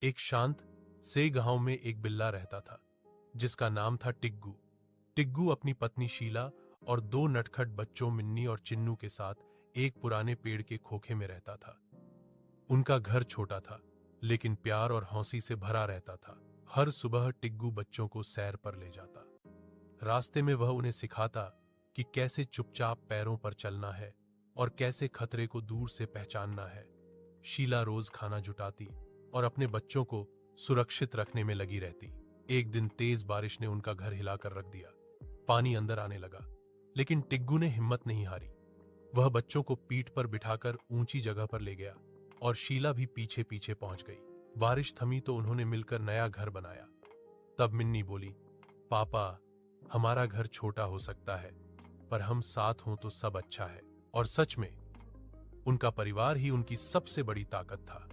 एक शांत से गांव में एक बिल्ला रहता था जिसका नाम था टिग्गू। टिग्गू अपनी पत्नी शीला और दो नटखट बच्चों मिन्नी और चिन्नू के साथ एक पुराने पेड़ के खोखे में रहता था। उनका घर छोटा था लेकिन प्यार और हौंसी से भरा रहता था। हर सुबह टिग्गू बच्चों को सैर पर ले जाता। रास्ते में वह उन्हें सिखाता कि कैसे चुपचाप पैरों पर चलना है और कैसे खतरे को दूर से पहचानना है। शीला रोज खाना जुटाती और अपने बच्चों को सुरक्षित रखने में लगी रहती। एक दिन तेज बारिश ने उनका घर हिलाकर रख दिया। पानी अंदर आने लगा, लेकिन टिग्गू ने हिम्मत नहीं हारी। वह बच्चों को पीठ पर बिठाकर ऊंची जगह पर ले गया और शीला भी पीछे पीछे पहुंच गई। बारिश थमी तो उन्होंने मिलकर नया घर बनाया। तब मिन्नी बोली, पापा, हमारा घर छोटा हो सकता है पर हम साथ हों तो सब अच्छा है। और सच में उनका परिवार ही उनकी सबसे बड़ी ताकत था।